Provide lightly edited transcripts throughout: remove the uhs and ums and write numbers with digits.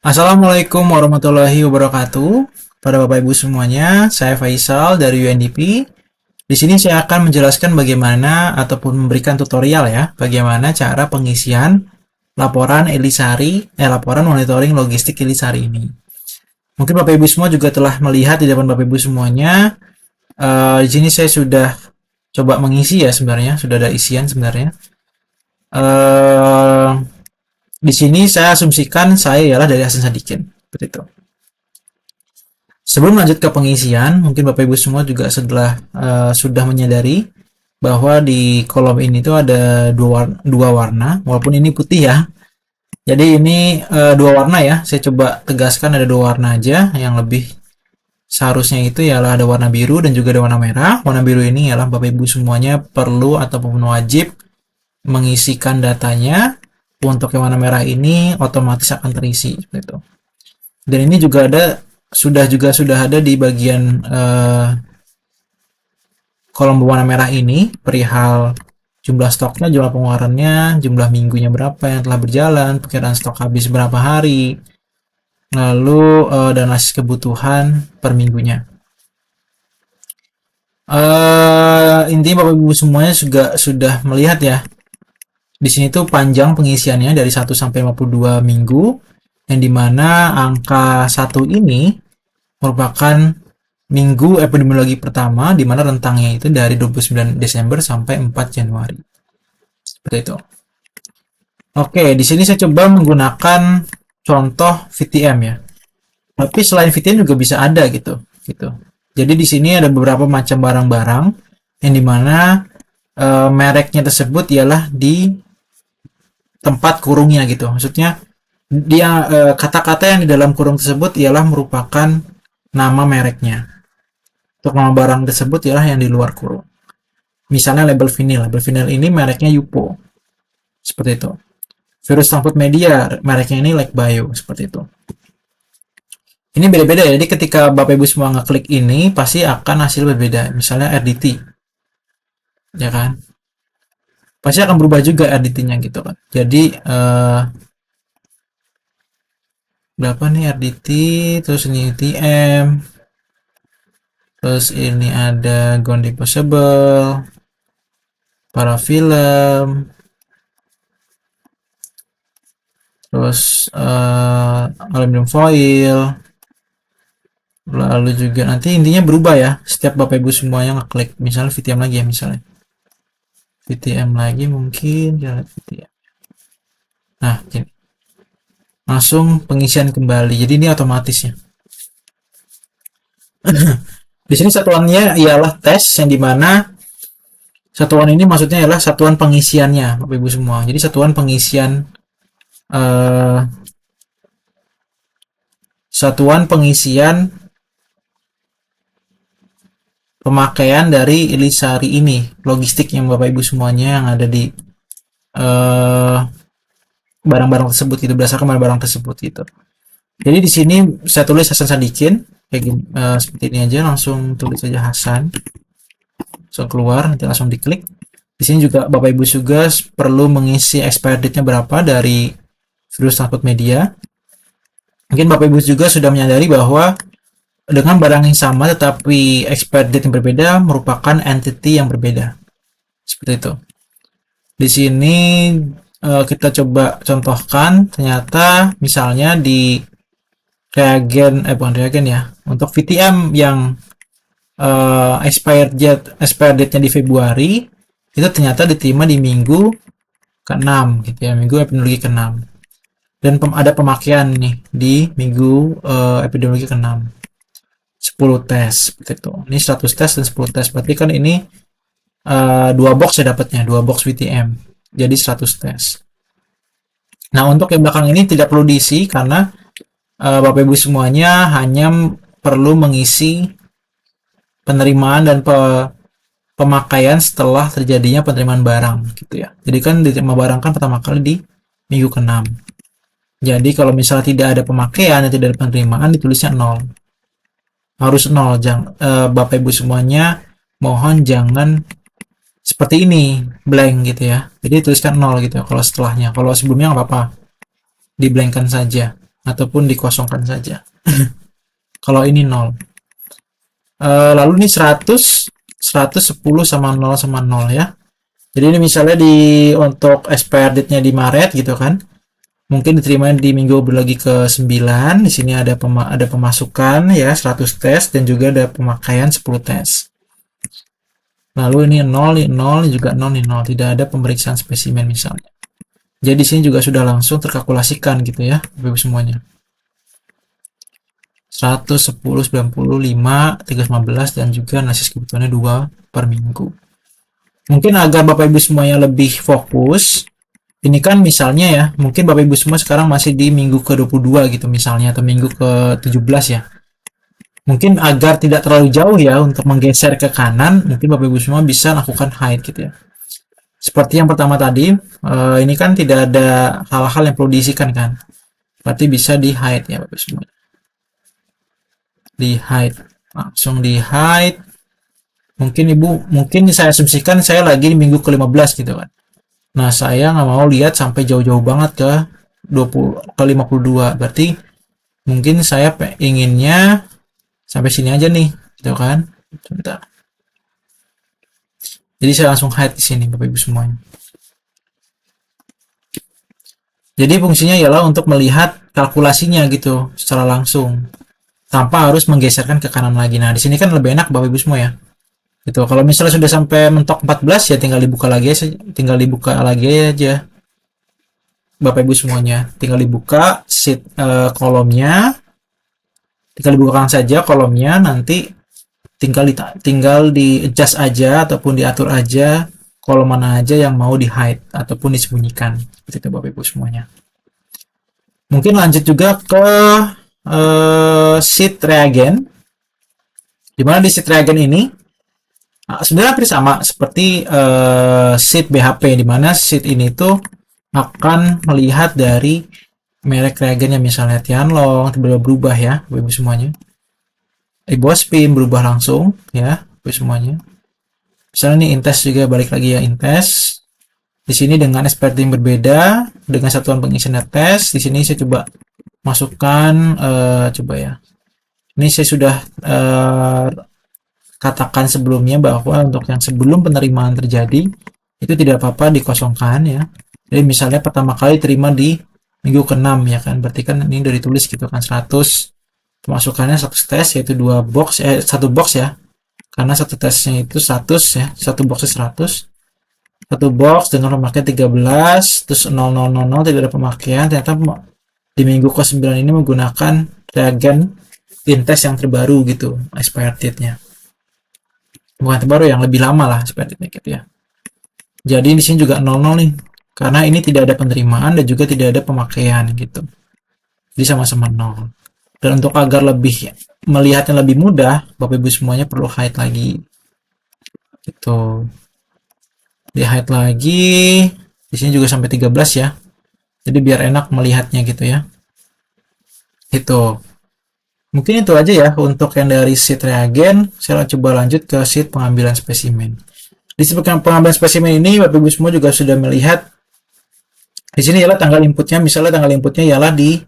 Assalamualaikum warahmatullahi wabarakatuh. Pada Bapak Ibu semuanya, saya Faisal dari UNDP. Di sini saya akan menjelaskan bagaimana ataupun memberikan tutorial ya, bagaimana cara pengisian laporan Elisari, laporan monitoring logistik Elisari ini. Mungkin Bapak Ibu semua juga telah melihat di depan Bapak Ibu semuanya. Di sini saya sudah coba mengisi ya sebenarnya, sudah ada isian sebenarnya. Eh, di sini saya asumsikan saya ialah dari Hasan Sadikin, seperti itu. Sebelum lanjut ke pengisian, mungkin Bapak Ibu semua juga sudah menyadari bahwa di kolom ini tuh ada dua warna, walaupun ini putih ya. Jadi ini dua warna ya. Saya coba tegaskan ada dua warna aja. Yang lebih seharusnya itu ialah ada warna biru dan juga ada warna merah. Warna biru ini ialah Bapak Ibu semuanya perlu ataupun wajib mengisikan datanya. Untuk yang warna merah ini otomatis akan terisi seperti itu. Dan ini juga sudah ada di bagian kolom berwarna merah ini perihal jumlah stoknya, jumlah pengeluarannya, jumlah minggunya berapa yang telah berjalan, perkiraan stok habis berapa hari, lalu dan hasil kebutuhan per minggunya. Intinya Bapak Ibu semuanya juga sudah melihat ya. Di sini tuh panjang pengisiannya dari 1 sampai 52 minggu, yang dimana angka 1 ini merupakan minggu epidemiologi pertama, di mana rentangnya itu dari 29 Desember sampai 4 Januari. Seperti itu. Oke, di sini saya coba menggunakan contoh VTM ya. Tapi selain VTM juga bisa ada gitu. Jadi di sini ada beberapa macam barang-barang yang dimana mereknya tersebut ialah di tempat kurungnya gitu. Maksudnya dia kata-kata yang di dalam kurung tersebut ialah merupakan nama mereknya. Untuk nama barang tersebut ialah yang di luar kurung. Misalnya label vinil. Label vinil ini mereknya Yupo. Seperti itu. Virus transfer media, mereknya ini Like Bio. Seperti itu. Ini beda-beda ya. Jadi ketika Bapak Ibu semua ngeklik ini, pasti akan hasil berbeda. Misalnya RDT. Ya kan? Pasti akan berubah juga RDT-nya gitu kan. Jadi berapa nih RDT, terus ini TM, terus ini ada Gondi Possible, para film, terus aluminium foil, lalu juga nanti intinya berubah ya setiap Bapak Ibu semuanya ngeklik. Misalnya VTM lagi ya, misalnya VTM lagi mungkin ya VTM. Nah, gini. Langsung pengisian kembali. Jadi ini otomatis ya. Di sini satuannya ialah tes, yang dimana satuan ini maksudnya adalah satuan pengisiannya, Bapak Ibu semua. Jadi satuan pengisian pemakaian dari Elisari ini, logistik yang Bapak Ibu semuanya yang ada di barang-barang tersebut itu, berdasarkan barang-barang tersebut gitu. Jadi di sini saya tulis Hasan Sadikin kayak gini, seperti ini aja, langsung tulis saja Hasan, langsung keluar, nanti langsung diklik. Di sini juga Bapak Ibu juga perlu mengisi expired date-nya berapa dari virus transfer media. Mungkin Bapak Ibu juga sudah menyadari bahwa dengan barang yang sama tetapi expired date yang berbeda merupakan entity yang berbeda. Seperti itu. Di sini kita coba contohkan, ternyata misalnya di bukan reagen ya, untuk VTM yang expired date-nya di Februari itu ternyata diterima di minggu ke-6 gitu ya, minggu epidemiologi ke-6. Dan ada pemakaian nih di minggu epidemiologi ke-6. 10 tes seperti itu. Ini 100 tes dan 10 tes. Berarti kan ini 2 box ya dapatnya, 2 box VTM. Jadi 100 tes. Nah, untuk yang belakang ini tidak perlu diisi karena Bapak Ibu semuanya hanya perlu mengisi penerimaan dan pemakaian setelah terjadinya penerimaan barang gitu ya. Jadi kan diterima barang kan pertama kali di minggu ke-6. Jadi kalau misalnya tidak ada pemakaian dan tidak ada penerimaan, ditulisnya 0. Harus 0. Bapak Ibu semuanya mohon jangan seperti ini, blank gitu ya. Jadi tuliskan 0 gitu ya kalau setelahnya. Kalau sebelumnya nggak apa-apa, di blankkan saja. ataupun dikosongkan saja. Kalau ini 0. Lalu ini 100, 110 sama 0 sama 0 ya. Jadi ini misalnya untuk expired date-nya di Maret gitu kan. Mungkin diterima di minggu berlagi ke 9. Di sini ada pemasukan ya 100 tes dan juga ada pemakaian 10 tes. Lalu ini 0, ini 0, ini juga 0, ini 0. Tidak ada pemeriksaan spesimen misalnya. Jadi di sini juga sudah langsung terkalkulasikan gitu ya, Bapak Ibu semuanya. 110, 95, 315 dan juga analisis kebutuhannya 2 per minggu. Mungkin agar Bapak Ibu semuanya lebih fokus, ini kan misalnya ya, mungkin Bapak Ibu semua sekarang masih di minggu ke-22 gitu misalnya, atau minggu ke-17 ya. Mungkin agar tidak terlalu jauh ya untuk menggeser ke kanan, mungkin Bapak Ibu semua bisa lakukan hide gitu ya. Seperti yang pertama tadi, ini kan tidak ada hal-hal yang perlu diisikan kan. Berarti bisa di hide ya Bapak Ibu semua. Di hide, langsung di hide. Mungkin saya asumsikan saya lagi di minggu ke-15 gitu kan. Nah, saya nggak mau lihat sampai jauh-jauh banget ke 52. Berarti mungkin saya inginnya sampai sini aja nih, gitu kan? Sebentar. Jadi saya langsung hide di sini, Bapak Ibu semuanya. Jadi fungsinya ialah untuk melihat kalkulasinya gitu secara langsung, tanpa harus menggeserkan ke kanan lagi. Nah, di sini kan lebih enak Bapak Ibu semua ya. Gitu. Kalau misalnya sudah sampai mentok 14 ya tinggal dibuka lagi aja Bapak Ibu semuanya, tinggal dibuka sheet kolomnya, tinggal dibukakan saja kolomnya, nanti tinggal di adjust aja ataupun diatur aja kolom mana aja yang mau di hide ataupun disembunyikan gitu Bapak Ibu semuanya. Mungkin lanjut juga ke sheet reagen, dimana di sheet reagen ini sebenarnya hampir sama seperti sheet BHP, di mana sheet ini tuh akan melihat dari merek reagen yang misalnya Tianlong tiba-tiba berubah ya Bapak Ibu semuanya. Ibospin berubah langsung ya Bapak Ibu semuanya. Misalnya nih Intes juga balik lagi ya Intes. Di sini dengan expertise berbeda dengan satuan pengisian tes. Di sini saya coba masukkan coba ya. Ini saya sudah katakan sebelumnya bahwa untuk yang sebelum penerimaan terjadi itu tidak apa-apa dikosongkan ya. Jadi misalnya pertama kali terima di minggu ke-6 ya kan, berarti kan ini udah ditulis gitu kan 100, pemasukannya 100 tes yaitu 1 box ya, karena satu tesnya itu 100 ya, satu boxnya 100, satu box dengan pemakaian 13, terus 0000 tidak ada pemakaian. Ternyata di minggu ke-9 ini menggunakan reagen Intes yang terbaru gitu expired date-nya. Bukan terbaru, yang lebih lama lah seperti itu gitu ya. Jadi di sini juga 00 nih, karena ini tidak ada penerimaan dan juga tidak ada pemakaian gitu. Jadi sama-sama 0. Dan untuk agar lebih melihatnya lebih mudah, Bapak Ibu semuanya perlu hide lagi. Gitu. Di hide lagi. Di sini juga sampai 13 ya. Jadi biar enak melihatnya gitu ya. Itu. Mungkin itu aja ya untuk yang dari sheet reagen. Saya coba lanjut ke sheet pengambilan spesimen. Di sheet pengambilan spesimen ini Bapak Ibu semua juga sudah melihat di sini ialah tanggal inputnya. Misalnya tanggal inputnya ialah di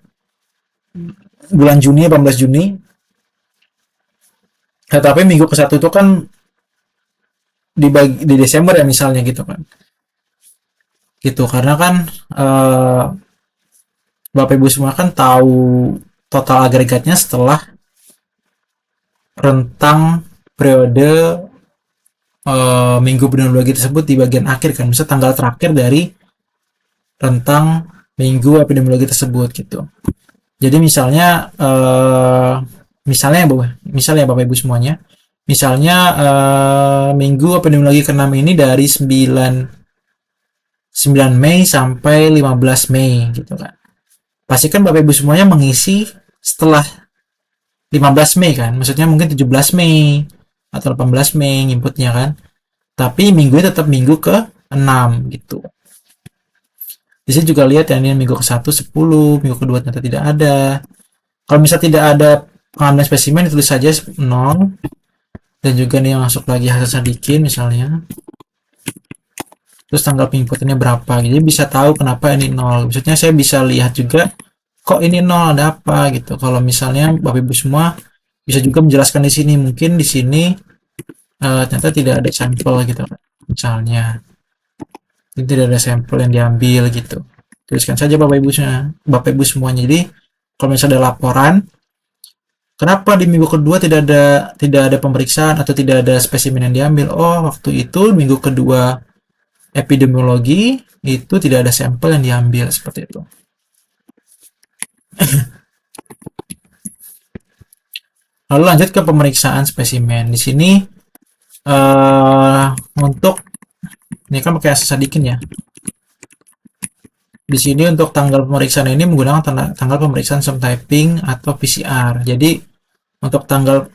bulan Juni, 18 Juni. Tetapi minggu ke-1 itu kan di Desember ya misalnya gitu kan. Gitu karena kan Bapak Ibu semua kan tahu total agregatnya setelah rentang periode minggu epidemiologi tersebut di bagian akhir kan, misalnya tanggal terakhir dari rentang minggu epidemiologi tersebut gitu. Jadi misalnya misalnya Bapak Ibu semuanya, misalnya minggu epidemiologi ke-6 ini dari 9 Mei sampai 15 Mei gitu kan. Pastikan Bapak Ibu semuanya mengisi setelah 15 Mei kan, maksudnya mungkin 17 Mei atau 18 Mei inputnya kan, tapi minggunya tetap minggu ke-6 gitu. Di sini juga lihat ya, ini minggu ke-1 10, minggu ke-2 ternyata tidak ada. Kalau misalnya tidak ada pengambilan spesimen, ditulis saja 0, dan juga nih yang masuk lagi Hasan Sadikin misalnya. Terus tanggal penginputannya berapa, jadi bisa tahu kenapa ini 0. Maksudnya saya bisa lihat juga kok ini nol, ada apa gitu. Kalau misalnya Bapak Ibu semua bisa juga menjelaskan di sini, mungkin di sini ternyata tidak ada sampel gitu misalnya, ini tidak ada sampel yang diambil gitu, tuliskan saja Bapak Ibu semuanya. Jadi kalau misalnya ada laporan kenapa di minggu kedua tidak ada pemeriksaan atau tidak ada spesimen yang diambil, oh waktu itu minggu kedua epidemiologi itu tidak ada sampel yang diambil, seperti itu. Lalu lanjut ke pemeriksaan spesimen. Di sini untuk ini kan pakai Asa Sadikin ya. Di sini untuk tanggal pemeriksaan ini menggunakan tanggal pemeriksaan subtyping atau PCR. Jadi untuk tanggal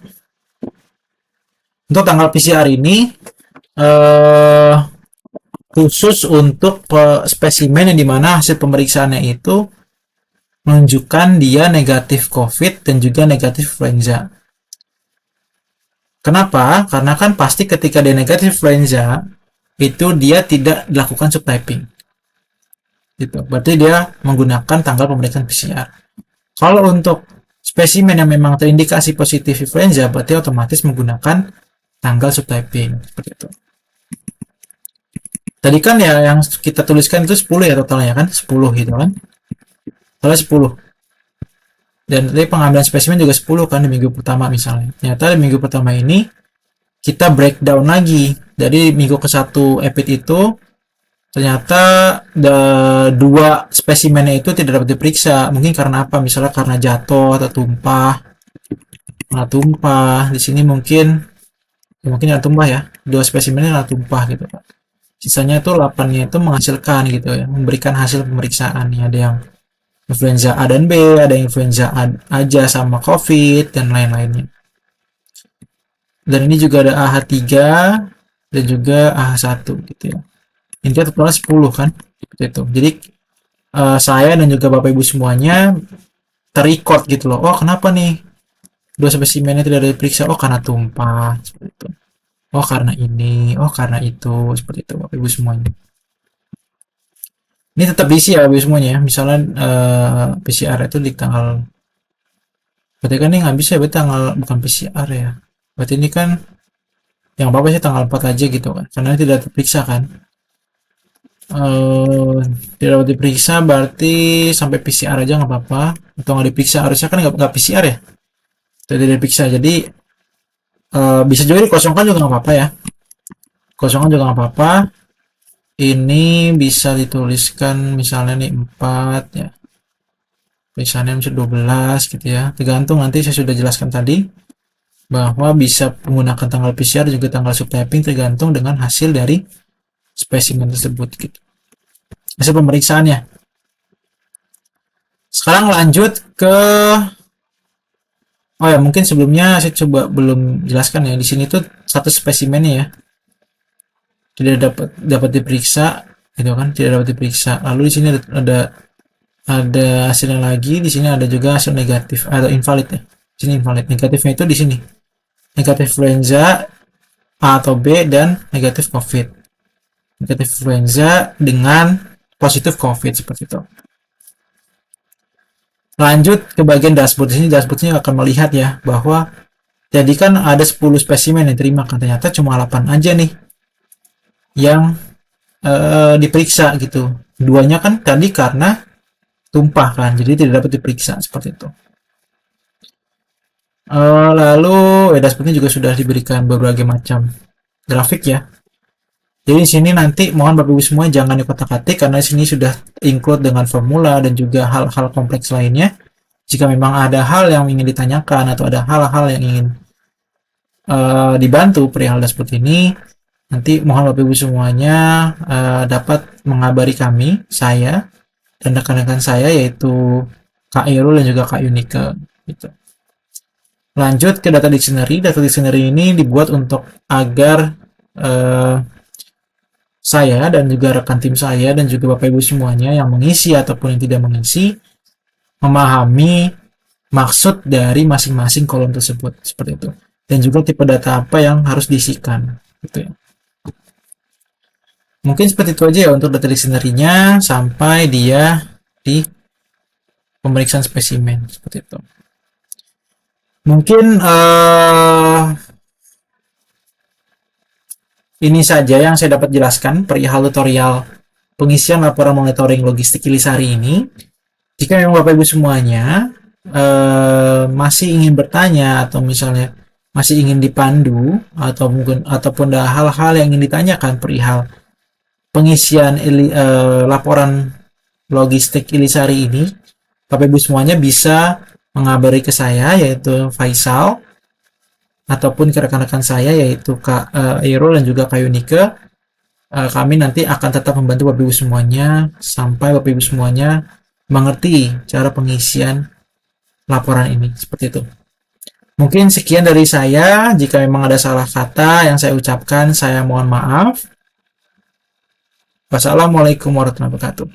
PCR ini khusus untuk spesimen yang dimana hasil pemeriksaannya itu menunjukkan dia negatif COVID dan juga negatif influenza. Kenapa? Karena kan pasti ketika dia negatif influenza itu dia tidak dilakukan subtyping. Gitu. Berarti dia menggunakan tanggal pemeriksaan PCR. Kalau untuk spesimen yang memang terindikasi positif influenza, berarti otomatis menggunakan tanggal subtyping, seperti itu. Tadi kan ya yang kita tuliskan itu 10 ya totalnya kan, 10 gitu kan. Totalnya 10. Dan tadi pengambilan spesimen juga 10 kan di minggu pertama misalnya. Ternyata di minggu pertama ini kita breakdown lagi. Dari minggu ke-1 EPID itu ternyata dua spesimennya itu tidak dapat diperiksa. Mungkin karena apa? Misalnya karena jatuh atau tumpah. Nah, tumpah di sini mungkin ada tumpah ya. Dua spesimennya ada tumpah gitu Pak. Sisanya itu 8-nya itu menghasilkan gitu ya, memberikan hasil pemeriksaan. Ada yang influenza A dan B, ada influenza A aja sama COVID dan lain-lainnya. Dan ini juga ada AH3 dan juga AH1 gitu ya. Intinya totalnya 10 kan, seperti itu. Jadi saya dan juga Bapak Ibu semuanya terrecord gitu loh. Oh kenapa nih dua spesimennya tidak diperiksa? Oh karena tumpah, seperti itu. Oh karena ini, oh karena itu, seperti itu Bapak Ibu semuanya. Ini tetap diisi ya Bapak Ibu semuanya ya. Misalnya PCR itu di tanggal, berarti kan ini nggak bisa ya, berarti tanggal bukan PCR ya. Berarti ini kan yang apa sih tanggal 4 aja gitu kan, karena tidak terperiksa kan. Tidak dapat diperiksa berarti sampai PCR aja nggak apa-apa, atau nggak diperiksa, harusnya kan nggak PCR ya, tidak diperiksa. Jadi bisa juga dikosongkan juga nggak apa-apa ya, kosongkan juga nggak apa-apa. Ini bisa dituliskan misalnya nih 4 ya, misalnya 12 gitu ya, tergantung. Nanti saya sudah jelaskan tadi bahwa bisa menggunakan tanggal PCR juga tanggal subtyping tergantung dengan hasil dari spesimen tersebut gitu, hasil pemeriksaannya. Sekarang lanjut ke oh ya, mungkin sebelumnya saya coba belum jelaskan ya, di sini tuh satu spesimennya ya tidak dapat diperiksa gitu kan, tidak dapat diperiksa. Lalu di sini ada hasilnya lagi, di sini ada juga hasil negatif atau invalid ya. Di sini invalid, negatifnya itu di sini negatif influenza A atau B dan negatif COVID. Negatif influenza dengan positif COVID, seperti itu. Lanjut ke bagian dashboard. Di sini dashboardnya akan melihat ya bahwa jadi kan ada 10 spesimen yang diterima kan, ternyata cuma 8 aja nih yang diperiksa gitu. Duanya kan tadi karena tumpah kan, jadi tidak dapat diperiksa, seperti itu. Lalu dashboardnya juga sudah diberikan berbagai macam grafik ya. Jadi di sini nanti mohon Bapak Ibu semua jangan dikotak-atik karena di sini sudah include dengan formula dan juga hal-hal kompleks lainnya. Jika memang ada hal yang ingin ditanyakan atau ada hal-hal yang ingin dibantu perihal dashboard ini, nanti mohon Bapak Ibu semuanya dapat mengabari kami, saya dan rekan-rekan saya yaitu Kak Irul dan juga Kak Yunike gitu. Lanjut ke data dictionary. Data dictionary ini dibuat untuk agar saya dan juga rekan tim saya dan juga Bapak Ibu semuanya yang mengisi ataupun yang tidak mengisi memahami maksud dari masing-masing kolom tersebut, seperti itu. Dan juga tipe data apa yang harus diisikan gitu ya. Mungkin seperti itu aja ya untuk data dictionary-nya sampai dia pemeriksaan spesimen seperti itu. Mungkin ini saja yang saya dapat jelaskan perihal tutorial pengisian laporan monitoring logistik Kilisari ini. Jika memang Bapak Ibu semuanya masih ingin bertanya atau misalnya masih ingin dipandu atau mungkin ataupun ada hal-hal yang ingin ditanyakan perihal pengisian laporan logistik Kilisari ini, Bapak Ibu semuanya bisa mengabari ke saya, yaitu Faisal, ataupun ke rekan-rekan saya yaitu Kak Airo dan juga Kak Yunike. Kami nanti akan tetap membantu Bapak Ibu semuanya sampai Bapak Ibu semuanya mengerti cara pengisian laporan ini seperti itu. Mungkin sekian dari saya. Jika memang ada salah kata yang saya ucapkan, saya mohon maaf. Wassalamualaikum warahmatullahi wabarakatuh.